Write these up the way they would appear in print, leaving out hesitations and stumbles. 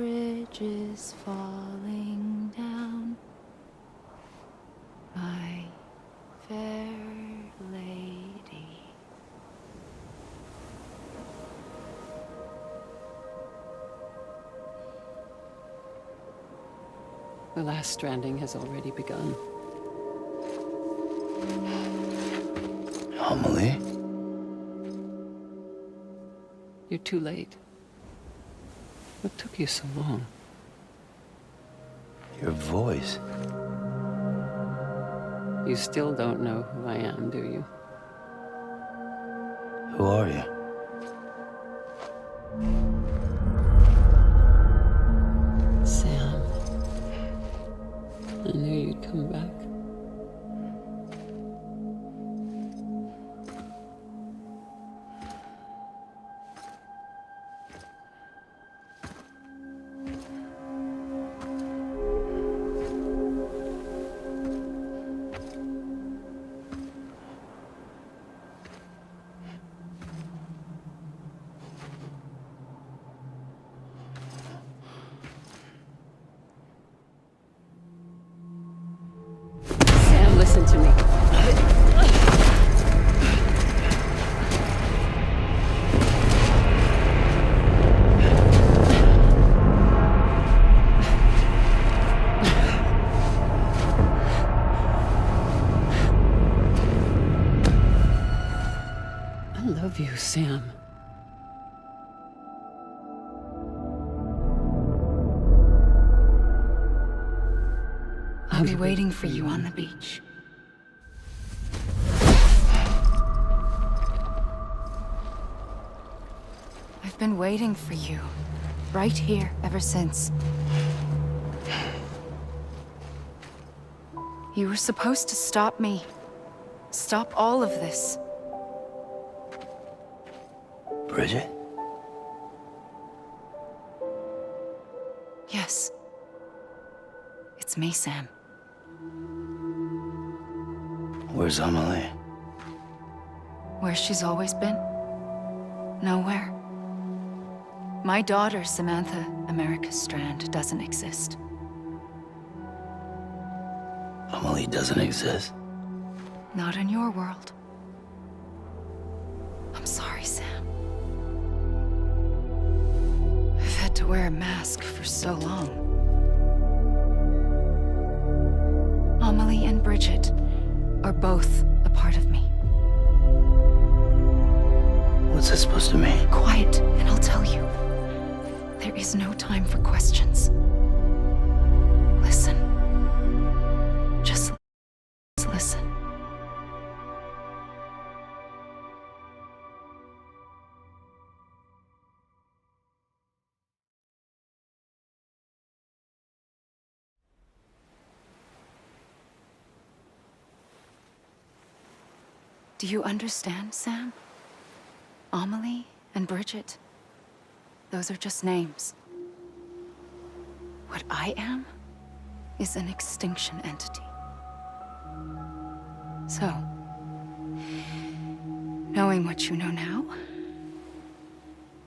bridge is falling down, my fair lady. The last stranding has already begun. Amelie? You're too late. What took you so long? Your voice. You still don't know who I am, do you? Who are you? Sam. I knew you'd come back. Sam, listen to me. I love you, Sam. I'll be waiting for you on the beach. I've been waiting for you, right here, ever since. You were supposed to stop me. Stop all of this. Bridget? Yes. It's me, Sam. Where's Amelie? Where she's always been? Nowhere. My daughter, Samantha America Strand, doesn't exist. Amelie doesn't exist. Not in your world. I'm sorry, Sam. I've had to wear a mask for so long. Amelie and Bridget are both a part of me. What's that supposed to mean? Quiet, and I'll tell you. There is no time for questions. Listen. Just listen. Do you understand, Sam? Amelie and Bridget, those are just names. What I am is an extinction entity. So, knowing what you know now,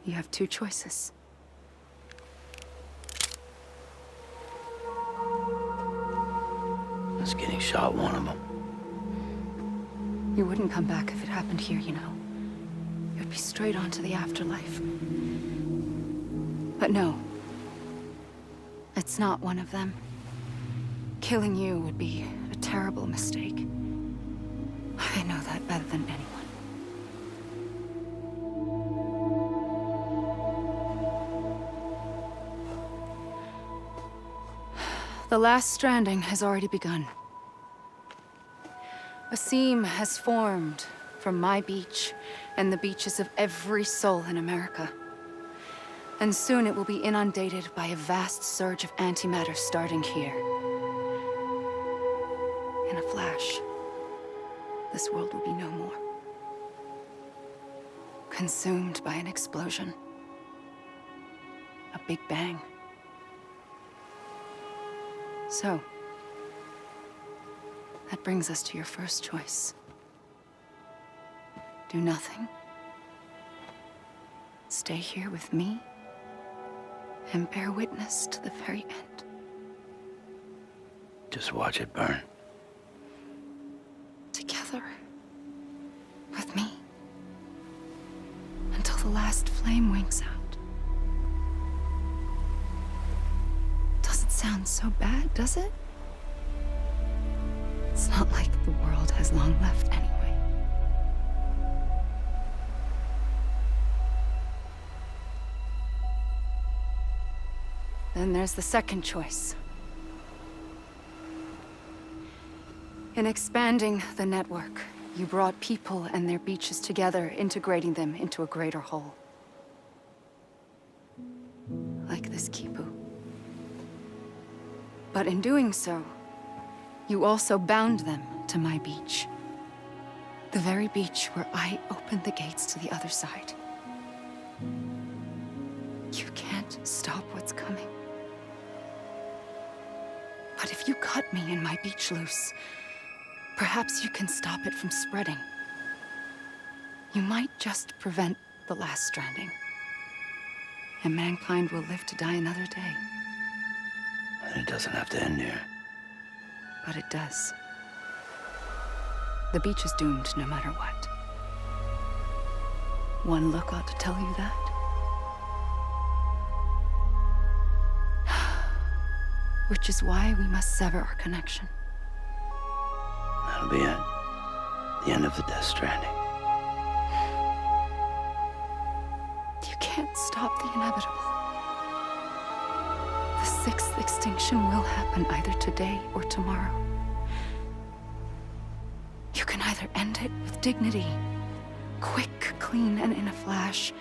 you have two choices. Is getting shot one of them? You wouldn't come back if it happened here, you know. You'd be straight on to the afterlife. But no. It's not one of them. Killing you would be a terrible mistake. I know that better than anyone. The last stranding has already begun. A seam has formed from my beach and the beaches of every soul in America. And soon it will be inundated by a vast surge of antimatter starting here. In a flash, this world will be no more. Consumed by an explosion. A big bang. So, that brings us to your first choice. Do nothing. Stay here with me and bear witness to the very end. Just watch it burn. Together. With me. Until the last flame winks out. Doesn't sound so bad, does it? It's not like the world has long left anyway. Then there's the second choice. In expanding the network, you brought people and their beaches together, integrating them into a greater whole. Like this Kipu. But in doing so, you also bound them to my beach. The very beach where I opened the gates to the other side. You can't stop what's coming. But if you cut me and my beach loose, perhaps you can stop it from spreading. You might just prevent the last stranding. And mankind will live to die another day. And it doesn't have to end here. But it does. The beach is doomed no matter what. One look ought to tell you that. Which is why we must sever our connection. That'll be it. The end of the Death Stranding. You can't stop the inevitable. The sixth extinction will happen either today or tomorrow. You can either end it with dignity, quick, clean, and in a flash,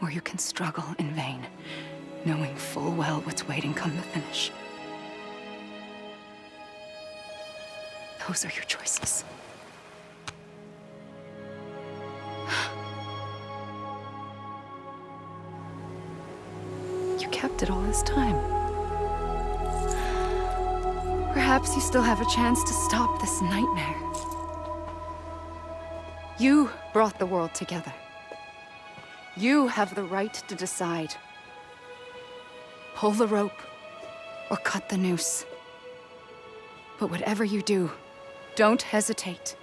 or you can struggle in vain, knowing full well what's waiting come the finish. Those are your choices. You kept it all this time. Perhaps you still have a chance to stop this nightmare. You brought the world together. You have the right to decide. Pull the rope or cut the noose. But whatever you do, don't hesitate.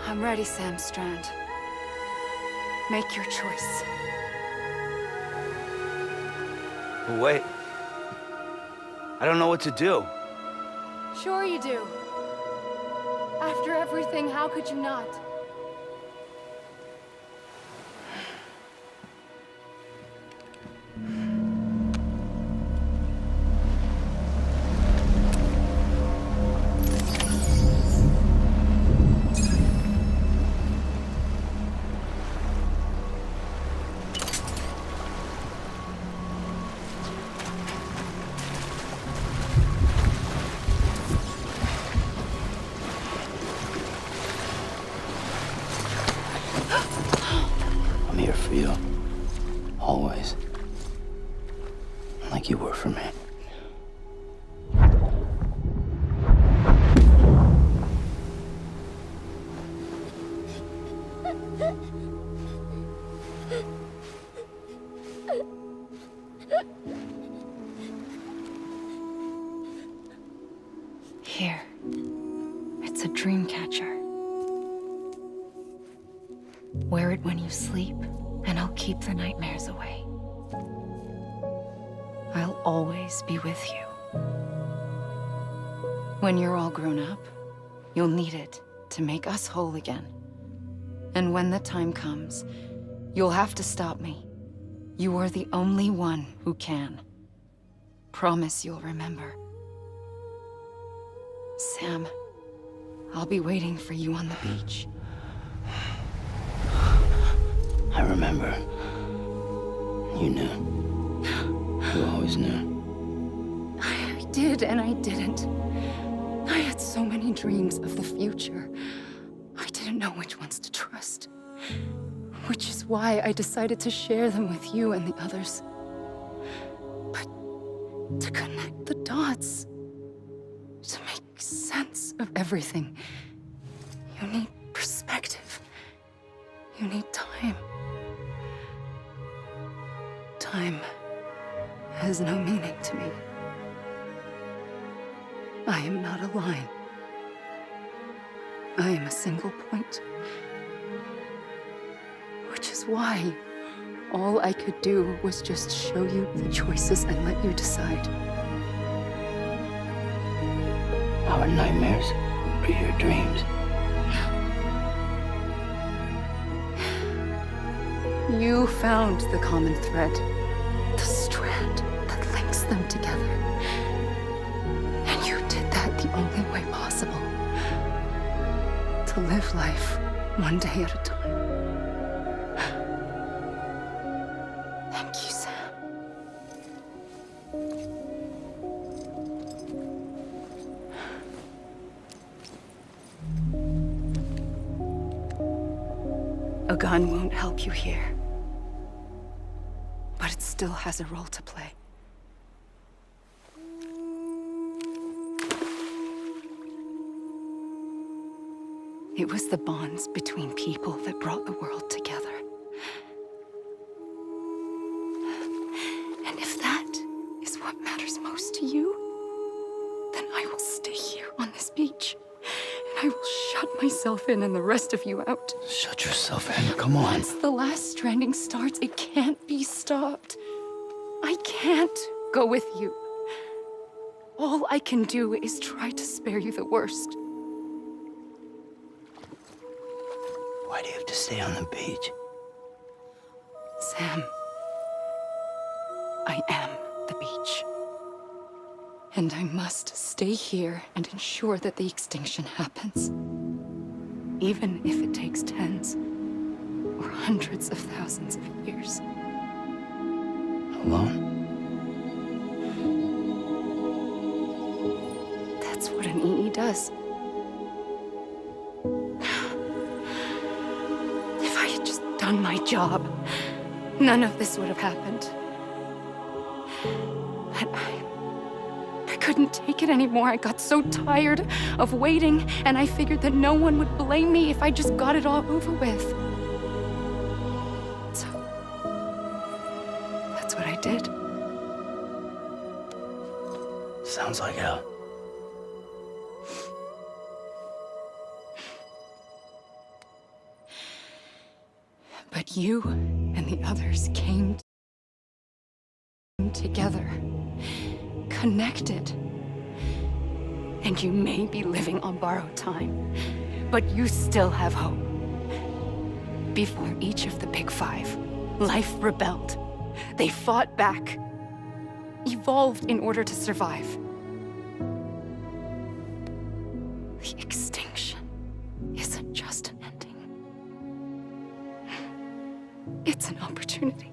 I'm ready, Sam Strand. Make your choice. Wait. I don't know what to do. Sure you do. After everything, how could you not? I'm here for you. Always. Like you were for me. Here. It's a dream catcher. Wear it when you sleep, and I'll keep the nightmares away. I'll always be with you. When you're all grown up, you'll need it to make us whole again. And when the time comes, you'll have to stop me. You are the only one who can. Promise you'll remember. Sam, I'll be waiting for you on the beach. I remember. You knew. You always knew. I did and I didn't. I had so many dreams of the future. I didn't know which ones to trust. Which is why I decided to share them with you and the others. But to connect the dots, to make sense of everything, you need perspective. You need time. Time has no meaning to me. I am not a line. I am a single point. Which is why all I could do was just show you the choices and let you decide. Our nightmares are your dreams. You found the common thread, the strand that links them together. And you did that the only way possible. To live life one day at a time. Thank you, Sam. A gun won't help you here. But it still has a role to play. It was the bonds between people that brought the world together. And if that is what matters most to you, then I will stay here on this beach. And I will shut myself in and the rest of you out. Shut yourself in, come on. Once the last stranding starts, it can't be stopped. I can't go with you. All I can do is try to spare you the worst. Why do you have to stay on the beach? Sam, I am the beach. And I must stay here and ensure that the extinction happens. Even if it takes tens or hundreds of thousands of years. Alone? That's what an EE does. If I had just done my job, none of this would have happened. But I couldn't take it anymore. I got so tired of waiting, and I figured that no one would blame me if I just got it all over with. So, that's what I did. Sounds like hell. But you and the others came together, connected. And you may be living on borrowed time, but you still have hope. Before each of the Big Five, life rebelled. They fought back, evolved in order to survive. The extinction isn't just an ending. It's an opportunity.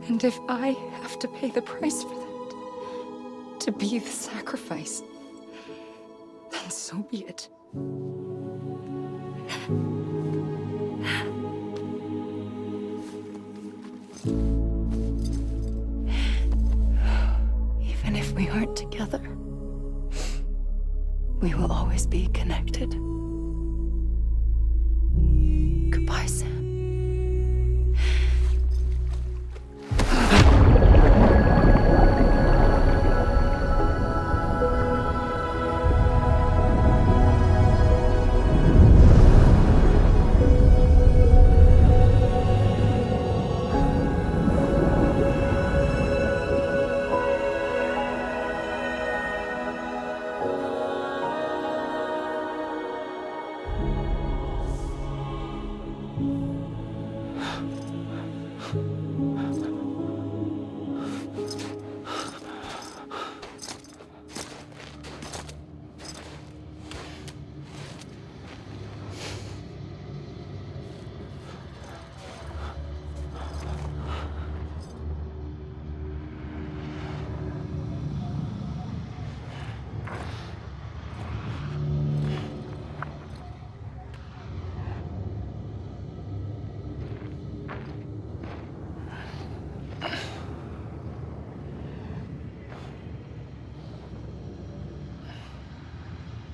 And if I have to pay the price for that, to be the sacrifice, then so be it. Even if we aren't together, we will always be connected. Goodbye, Sam.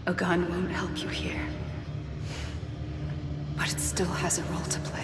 A gun won't help you here. But it still has a role to play.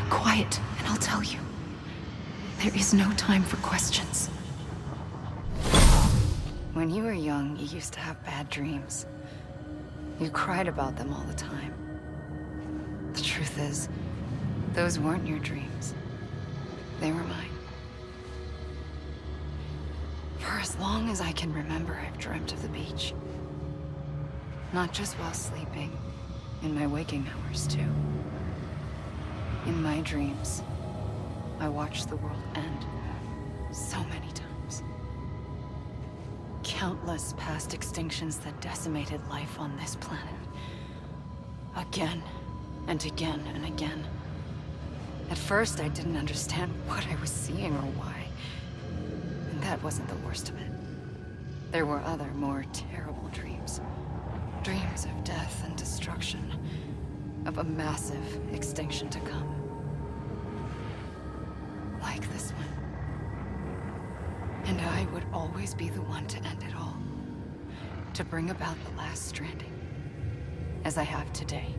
Quiet, and I'll tell you. There is no time for questions. When you were young, you used to have bad dreams. You cried about them all the time. The truth is, those weren't your dreams. They were mine. For as long as I can remember, I've dreamt of the beach. Not just while sleeping, in my waking hours too. In my dreams, I watched the world end so many times. Countless past extinctions that decimated life on this planet. Again, and again, and again. At first, I didn't understand what I was seeing or why. And that wasn't the worst of it. There were other, more terrible dreams. Dreams of death and destruction. Of a massive extinction to come. Like this one. And I would always be the one to end it all. To bring about the last stranding. As I have today.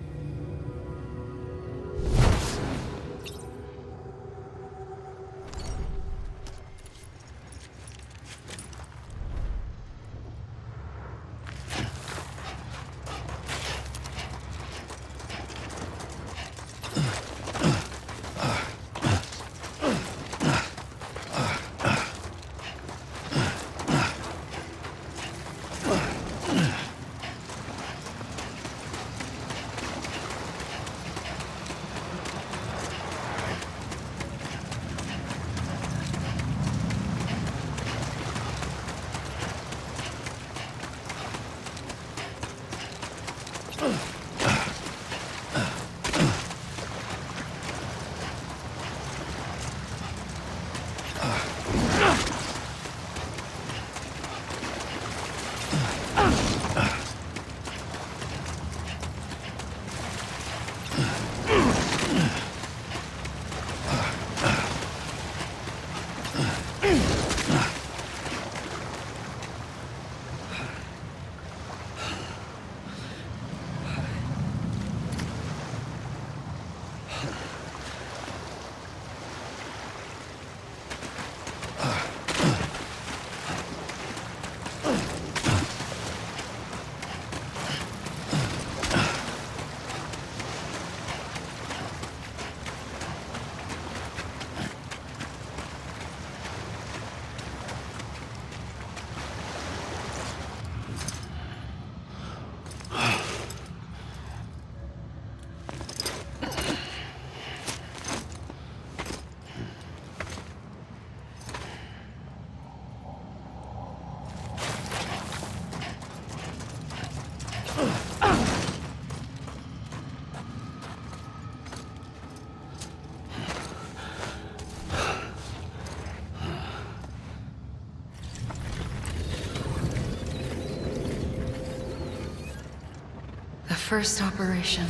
first operation,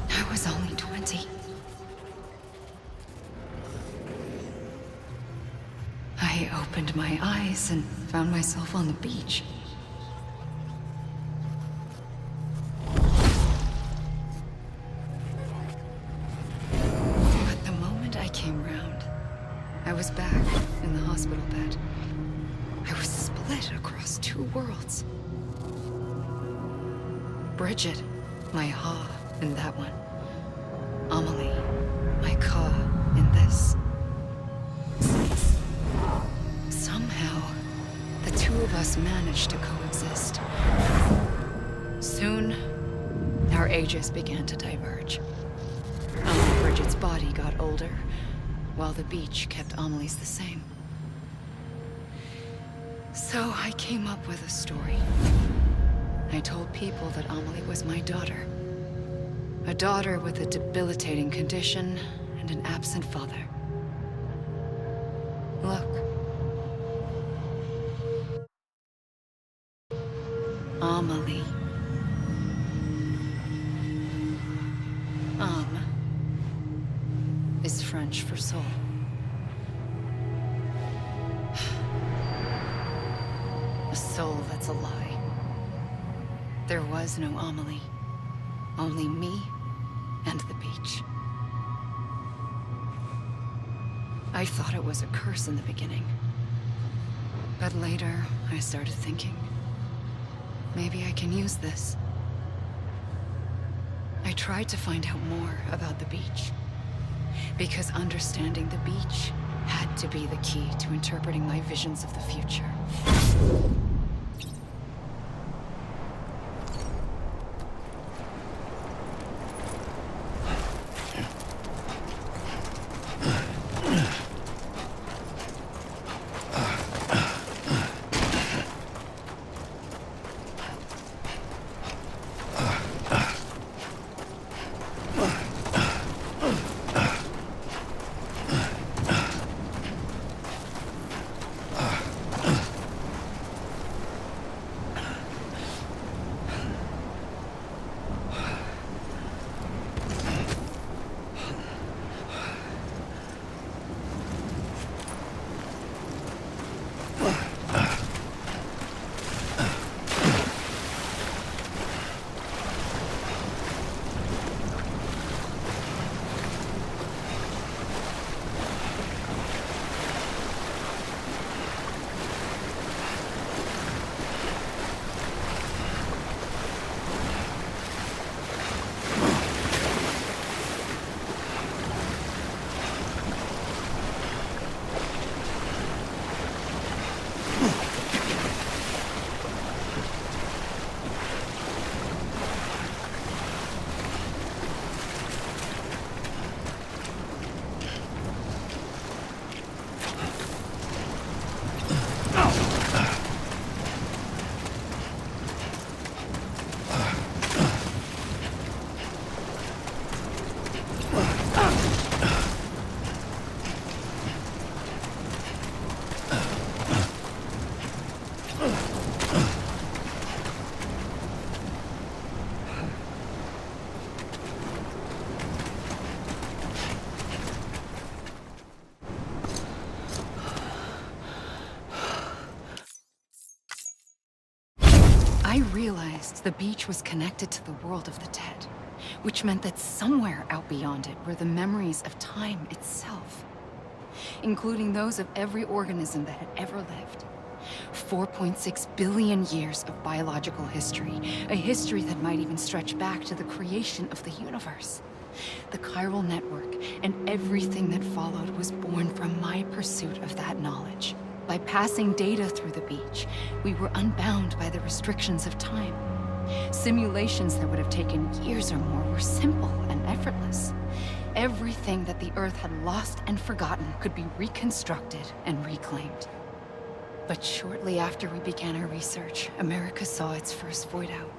I was only 20. I opened my eyes and found myself on the beach. But the moment I came round, I was back in the hospital bed. I was split across two worlds. Bridget, my Ha in that one. Amelie, my Ka in this. Somehow, the two of us managed to coexist. Soon, our ages began to diverge. Bridget's body got older, while the beach kept Amelie's the same. So I came up with a story. I told people that Amelie was my daughter. A daughter with a debilitating condition and an absent father. Look. Amelie. Is French for soul. A soul that's a lie. There was no Amelie. Only me and the beach. I thought it was a curse in the beginning. But later, I started thinking, maybe I can use this. I tried to find out more about the beach. Because understanding the beach had to be the key to interpreting my visions of the future. I realized the beach was connected to the world of the dead, which meant that somewhere out beyond it were the memories of time itself, including those of every organism that had ever lived. 4.6 billion years of biological history, a history that might even stretch back to the creation of the universe. The chiral network and everything that followed was born from my pursuit of that knowledge. By passing data through the beach, we were unbound by the restrictions of time. Simulations that would have taken years or more were simple and effortless. Everything that the Earth had lost and forgotten could be reconstructed and reclaimed. But shortly after we began our research, America saw its first void out.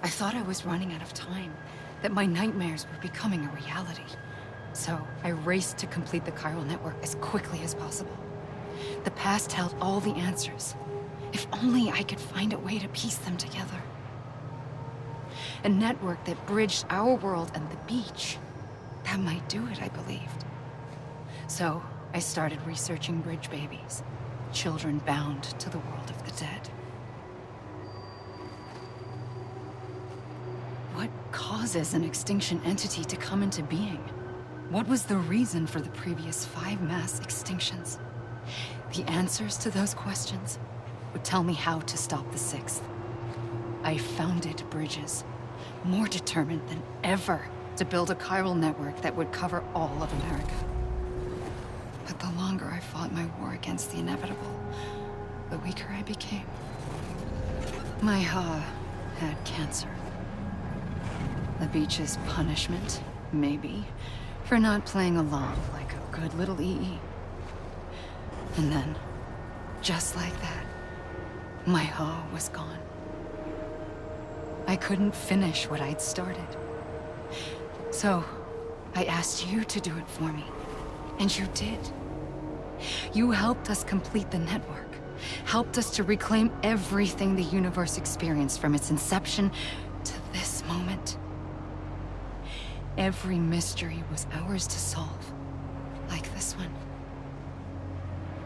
I thought I was running out of time, that my nightmares were becoming a reality. So I raced to complete the chiral network as quickly as possible. The past held all the answers, If only I could find a way to piece them together. A network that bridged our world and the beach. That might do it, I believed. So, I started researching bridge babies. Children bound to the world of the dead. What causes an extinction entity to come into being? What was the reason for the previous 5 mass extinctions? The answers to those questions would tell me how to stop the 6th. I founded bridges, more determined than ever to build a chiral network that would cover all of America. But the longer I fought my war against the inevitable, the weaker I became. My Ha had cancer. The beach's punishment, maybe, for not playing along like a good little EE. And then, just like that, my Ha was gone. I couldn't finish what I'd started. So, I asked you to do it for me. And you did. You helped us complete the network. Helped us to reclaim everything the universe experienced from its inception to this moment. Every mystery was ours to solve. Like this one.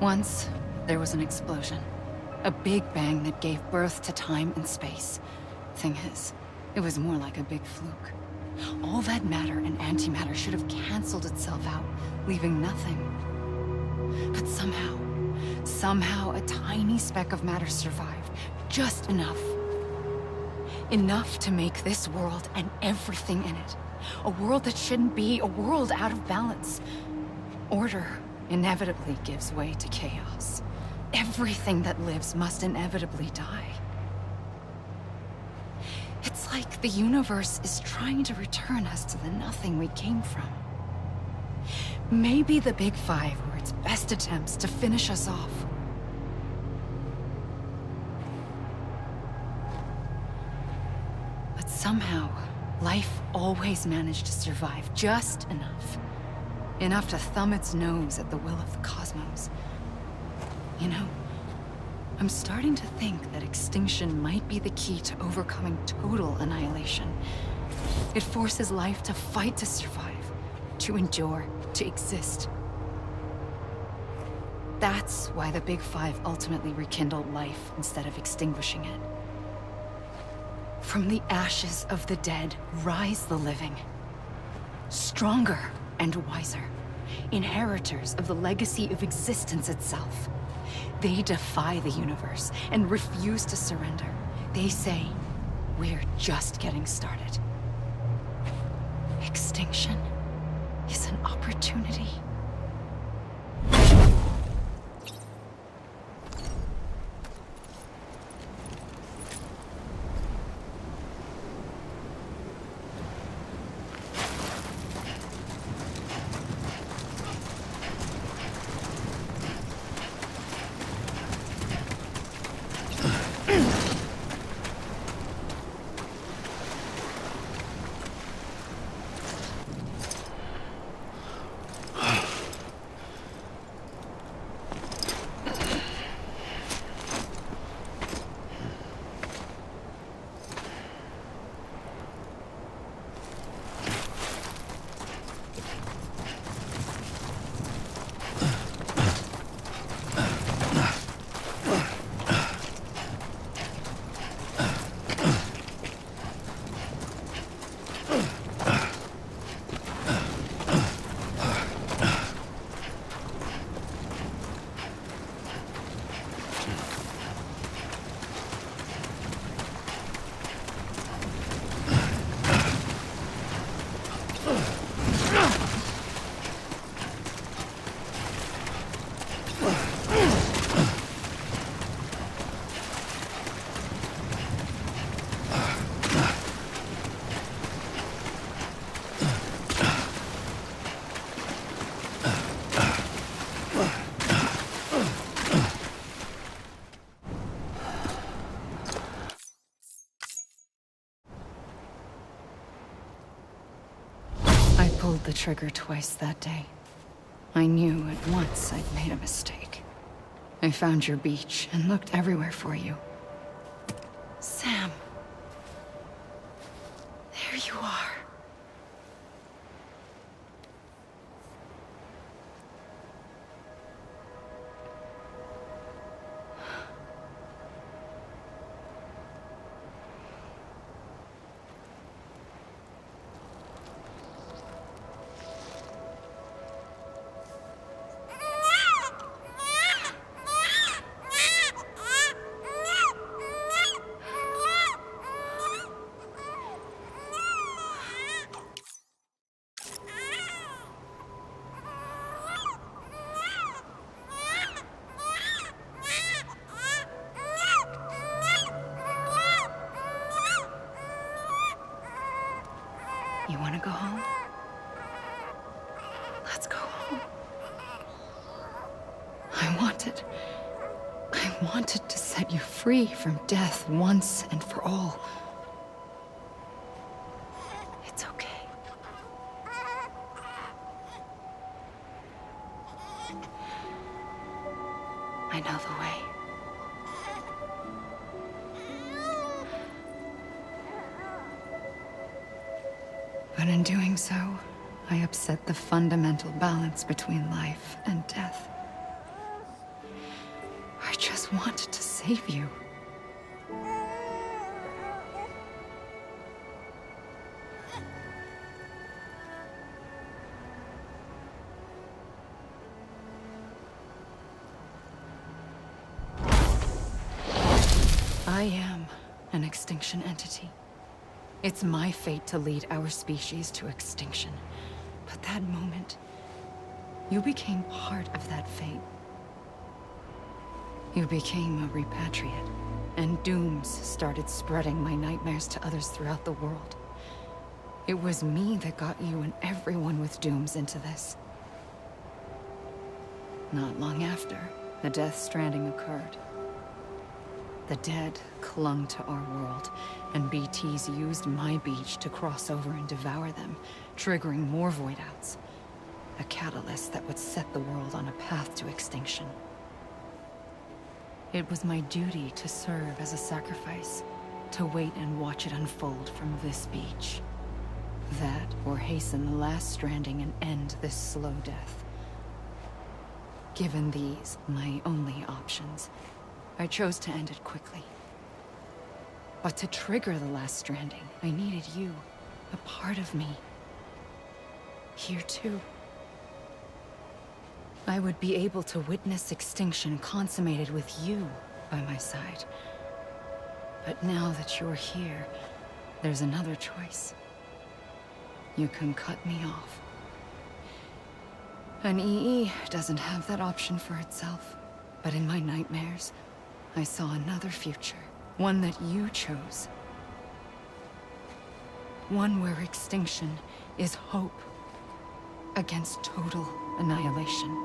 Once, there was an explosion. A big bang that gave birth to time and space. Thing is, it was more like a big fluke. All that matter and antimatter should have canceled itself out, leaving nothing. But somehow a tiny speck of matter survived. Just enough. Enough to make this world and everything in it. A world that shouldn't be, a world out of balance. Order inevitably gives way to chaos. Everything that lives must inevitably die. It's like the universe is trying to return us to the nothing we came from. Maybe the Big Five were its best attempts to finish us off. But somehow, life always managed to survive just enough. Enough to thumb its nose at the will of the cosmos. You know, I'm starting to think that extinction might be the key to overcoming total annihilation. It forces life to fight to survive, to endure, to exist. That's why the Big Five ultimately rekindled life instead of extinguishing it. From the ashes of the dead rise the living. Stronger and wiser. Inheritors of the legacy of existence itself. They defy the universe and refuse to surrender. They say, we're just getting started. Extinction is an opportunity. I pulled the trigger twice that day. I knew at once I'd made a mistake. I found your beach and looked everywhere for you. Sam. There you are. You want to go home? Let's go home. I wanted to set you free from death once and for all. It's okay. I know the way. But in doing so, I upset the fundamental balance between life and death. I just wanted to save you. I am an extinction entity. It's my fate to lead our species to extinction. But that moment, you became part of that fate. You became a repatriate, and dooms started spreading my nightmares to others throughout the world. It was me that got you and everyone with dooms into this. Not long after, the Death Stranding occurred. The dead clung to our world, and BTs used my beach to cross over and devour them, triggering more void outs. A catalyst that would set the world on a path to extinction. It was my duty to serve as a sacrifice, to wait and watch it unfold from this beach. That, or hasten the last stranding and end this slow death. Given these, my only options, I chose to end it quickly. But to trigger the last stranding, I needed you, a part of me. Here too. I would be able to witness extinction consummated with you by my side. But now that you're here, there's another choice. You can cut me off. An EE doesn't have that option for itself. But in my nightmares, I saw another future. One that you chose. One where extinction is hope against total annihilation.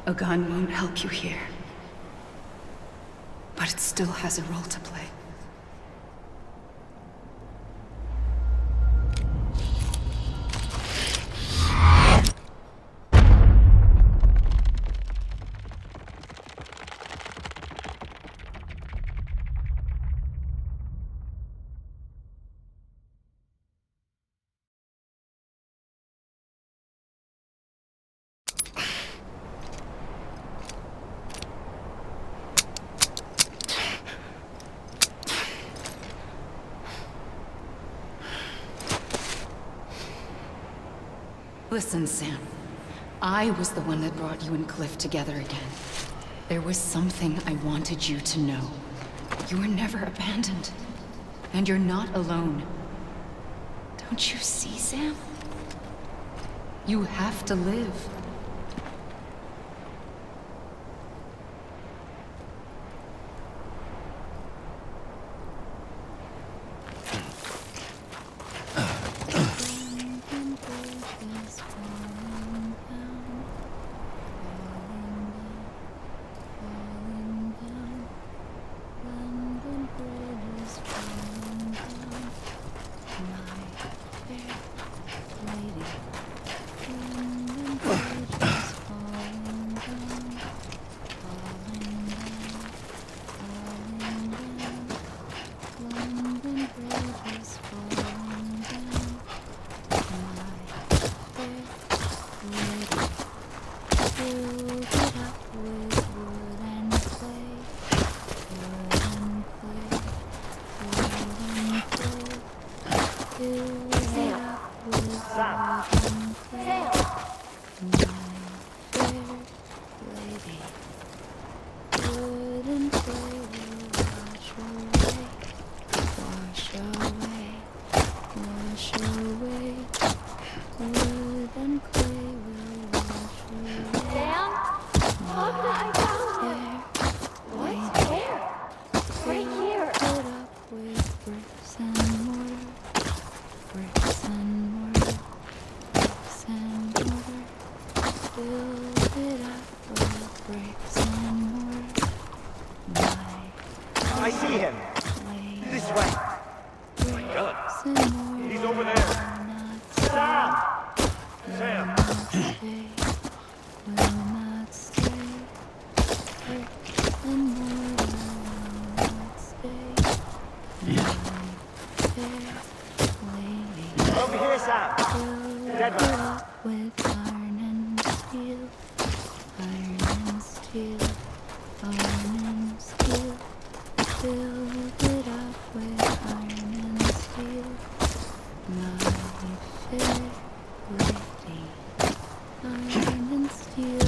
A gun won't help you here. But it still has a role to play. Listen, Sam. I was the one that brought you and Cliff together again. There was something I wanted you to know. You were never abandoned. And you're not alone. Don't you see, Sam? You have to live. I see him. This way. My God. He's over there. Sam! Sam! Over here, Sam. Dead man. With iron and steel, iron and steel, iron and steel. Build it up with iron and steel, my fair lady. Iron and steel.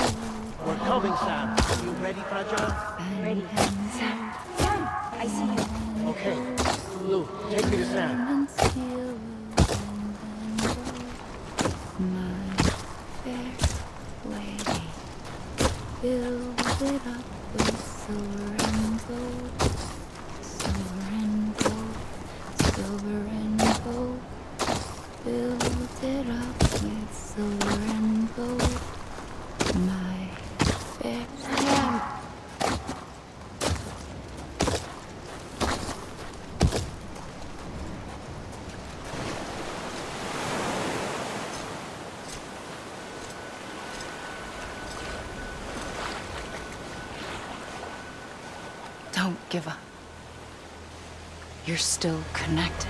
We're coming, Sam. Are you ready, Fragile? Ready. Sam, I see you. Okay. Lou, take me to Sam. Iron and steel, and gold, my fair lady. Build it up with silver and gold. Silver and gold, silver and gold. Build it up with silver and gold. My fair Sam. Don't give up. You're still connected.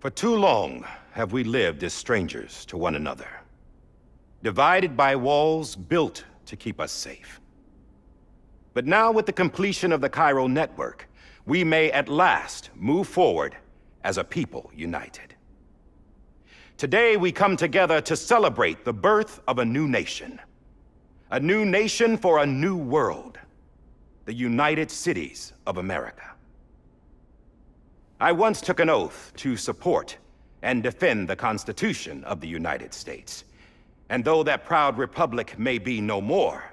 For too long have we lived as strangers to one another, divided by walls built to keep us safe. But now, with the completion of the Cairo network, we may at last move forward as a people united. Today, we come together to celebrate the birth of a new nation. A new nation for a new world. The United Cities of America. I once took an oath to support and defend the Constitution of the United States. And though that proud republic may be no more,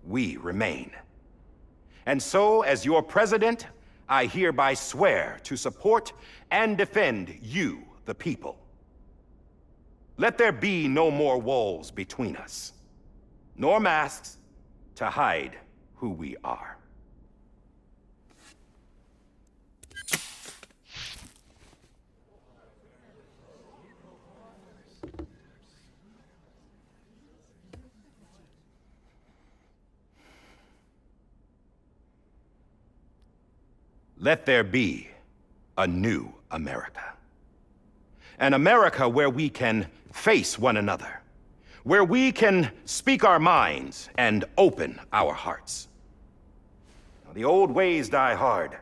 we remain. And so, as your president, I hereby swear to support and defend you, the people. Let there be no more walls between us, nor masks to hide who we are. Let there be a new America. An America where we can face one another, where we can speak our minds and open our hearts. Now, the old ways die hard,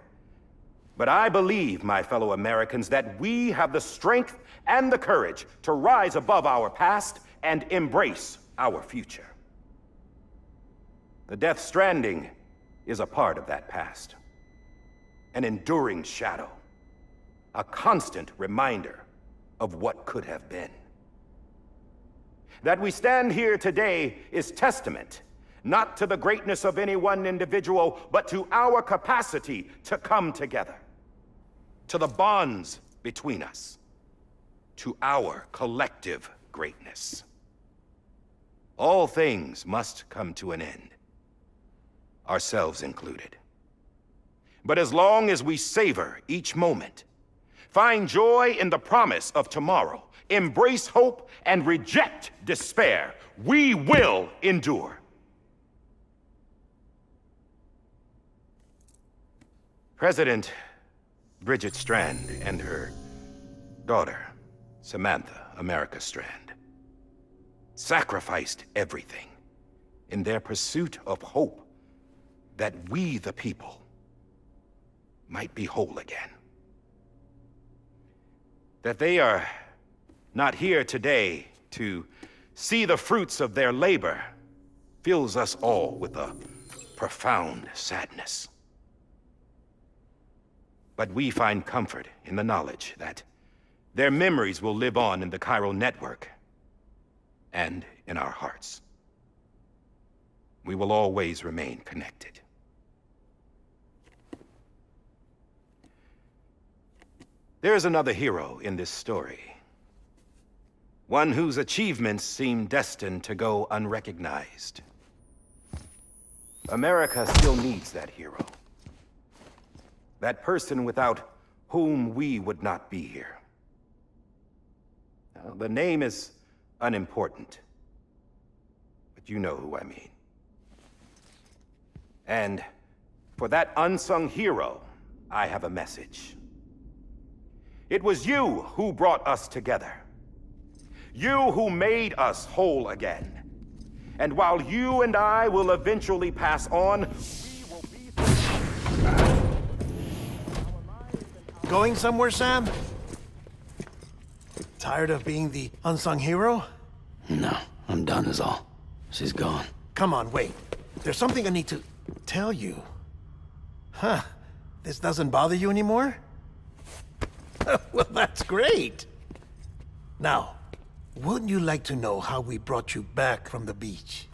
but I believe, my fellow Americans, that we have the strength and the courage to rise above our past and embrace our future. The Death Stranding is a part of that past. An enduring shadow, a constant reminder of what could have been. That we stand here today is testament, not to the greatness of any one individual, but to our capacity to come together, to the bonds between us, to our collective greatness. All things must come to an end, ourselves included. But as long as we savor each moment, find joy in the promise of tomorrow, embrace hope, and reject despair, we will endure. President Bridget Strand and her daughter, Samantha America Strand, sacrificed everything in their pursuit of hope that we, the people, might be whole again. That they are not here today to see the fruits of their labor fills us all with a profound sadness. But we find comfort in the knowledge that their memories will live on in the Cairo network and in our hearts. We will always remain connected. There is another hero in this story. One whose achievements seem destined to go unrecognized. America still needs that hero. That person without whom we would not be here. Now, the name is unimportant, but you know who I mean. And for that unsung hero, I have a message. It was you who brought us together. You who made us whole again. And while you and I will eventually pass on, we will be... Going somewhere, Sam? Tired of being the unsung hero? No, I'm done is all. She's gone. Come on, wait. There's something I need to tell you. Huh. This doesn't bother you anymore? Well, that's great. Now, wouldn't you like to know how we brought you back from the beach?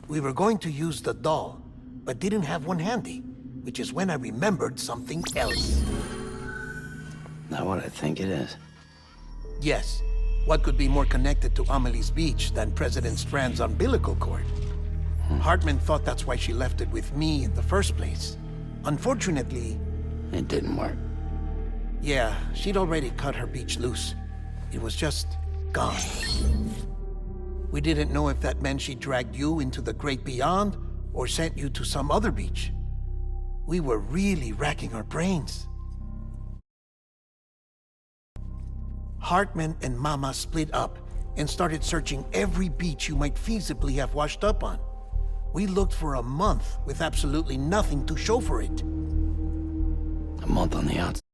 We were going to use the doll, but didn't have one handy, which is when I remembered something else. Not what I think it is. Yes. What could be more connected to Amelie's beach than President Strand's umbilical cord? Hartman thought that's why she left it with me in the first place. Unfortunately... It didn't work. Yeah, she'd already cut her beach loose. It was just gone. We didn't know if that meant she dragged you into the great beyond or sent you to some other beach. We were really racking our brains. Hartman and Mama split up and started searching every beach you might feasibly have washed up on. We looked for a month with absolutely nothing to show for it. A month on the outside.